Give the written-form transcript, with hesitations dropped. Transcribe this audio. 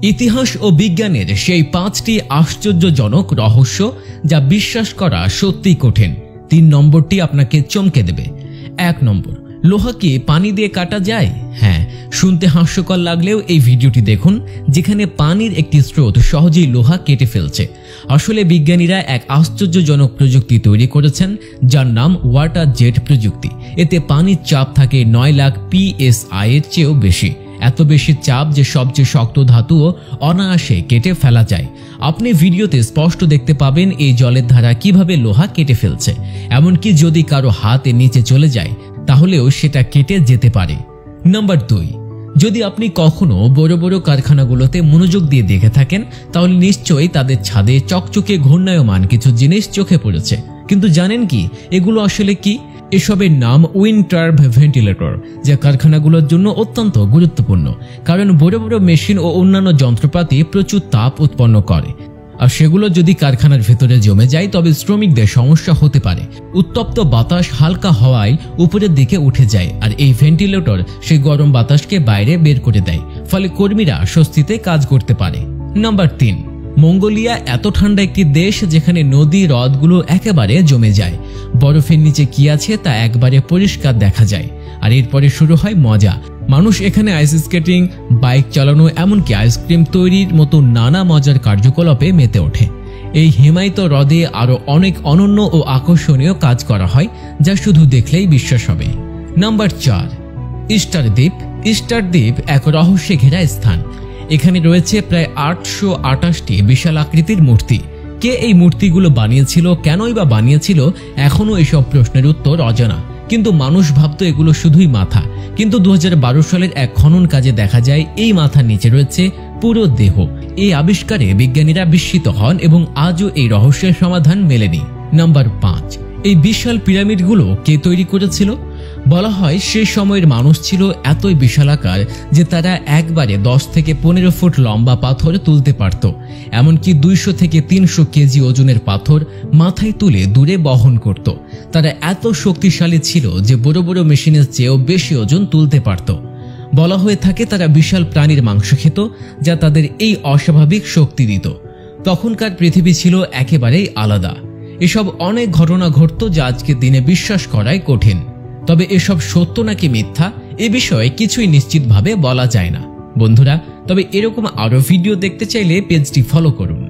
ইতিহাস ও বিজ্ঞানের সেই 5টি আশ্চর্যজনক রহস্য যা বিশ্বাস করা সত্যি কঠিন। 3 নম্বরটি আপনাকে চমকে দেবে। 1 নম্বর, লোহা কি পানি দিয়ে কাটা যায়? হ্যাঁ, শুনতে হাস্যকর লাগলেও এই ভিডিওটি দেখুন, যেখানে পানির একটি স্রোত সহজেই লোহা কেটে ফেলছে। আসলে বিজ্ঞানীরা এক আশ্চর্যজনক প্রযুক্তি তৈরি করেছেন, যার নাম ওয়াটার জেট প্রযুক্তি। এতে পানির চাপ থাকে 9 লাখ PSI এর চেয়েও বেশি। এত বেশি চাপ যে সবচেয়ে শক্ত ধাতুও অনায়াসে কেটে ফেলা যায়। আপনি ভিডিওতে স্পষ্ট দেখতে পাবেন এই জলের ধারা কিভাবে লোহা কেটে ফেলছে। এমনকি যদি কারো হাতে নিচে চলে যায় তাহলেও সেটা কেটে যেতে পারে। নাম্বার 2, যদি আপনি কখনো বড় বড় কারখানাগুলোতে মনোযোগ দিয়ে দেখে থাকেন তাহলে নিশ্চয়ই তাদের ছাদে চকচকে ঘূর্ণায়মান কিছু জিনিস চোখে পড়েছে। কিন্তু জানেন কি এগুলো আসলে কি? এসবের নাম উইন্ড টার্ব ভেন্টিলেটর, যা কারখানাগুলোর জন্য অত্যন্ত গুরুত্বপূর্ণ, কারণ বড় বড় মেশিন ও অন্যান্য যন্ত্রপাতি প্রচুর তাপ উৎপন্ন করে। আর সেগুলো যদি কারখানার ভেতরে জমে যায় তবে শ্রমিকদের সমস্যা হতে পারে। উত্তপ্ত বাতাস হালকা হওয়ায় উপরের দিকে উঠে যায়, আর এই ভেন্টিলেটর সেই গরম বাতাসকে বাইরে বের করে দেয়, ফলে কর্মীরা স্বস্তিতে কাজ করতে পারে। নাম্বার 3, মঙ্গোলিয়া এত ঠান্ডা একটি দেশ যেখানে নদী হ্রদগুলো একেবারে জমে যায়। বরফের নিচে কি আছে তা একবারে পরিষ্কার দেখা যায়। আর এরপরে শুরু হয় মজা। মানুষ এখানে আইস স্কেটিং, বাইক চালানো, এমনকি আইসক্রিম তৈরির মতো নানা মজার কার্যকলাপে মেতে ওঠে। এই হিমায়িত হ্রদে আরও অনেক অনন্য ও আকর্ষণীয় কাজ করা হয়, যা শুধু দেখলেই বিশ্বাস হবে। নাম্বার 4, ইস্টার দ্বীপ। ইস্টার দ্বীপ এক রহস্যে ঘেরা স্থান। এখানে রয়েছে প্রায় 828টি বিশাল আকৃতির মূর্তি। কে এই মূর্তিগুলো বানিয়েছিল, কেনই বা বানিয়েছিল, এখনও এসব প্রশ্নের উত্তর অজানা। কিন্তু মানুষ ভাবত এগুলো শুধুই মাথা। কিন্তু 2012 সালের এক খনন কাজে দেখা যায় এই মাথার নিচে রয়েছে পুরো দেহ। এই আবিষ্কারে বিজ্ঞানীরা বিস্মিত হন এবং আজও এই রহস্যের সমাধান মেলেনি। নাম্বার 5, এই বিশাল পিরামিডগুলো কে তৈরি করেছিল? বলা হয় সে সময়ের মানুষ ছিল এতই বিশালাকার যে তারা একবারে 10 থেকে 15 ফুট লম্বা পাথর তুলতে পারত। এমনকি 200 থেকে 300 কেজি ওজনের পাথর মাথায় তুলে দূরে বহন করত। তারা এত শক্তিশালী ছিল যে বড় বড় মেশিনের চেয়েও বেশি ওজন তুলতে পারত। বলা হয়ে থাকে তারা বিশাল প্রাণীর মাংস খেত, যা তাদের এই অস্বাভাবিক শক্তি দিত। তখনকার পৃথিবী ছিল একেবারেই আলাদা। এসব অনেক ঘটনা ঘটত যা আজকের দিনে বিশ্বাস করাই কঠিন। তবে এসব সত্য নাকি মিথ্যা এ বিষয়ে কিছুই নিশ্চিতভাবে বলা যায় না। বন্ধুরা, তবে এরকম আরো ভিডিও দেখতে চাইলে পেজটি ফলো করুন।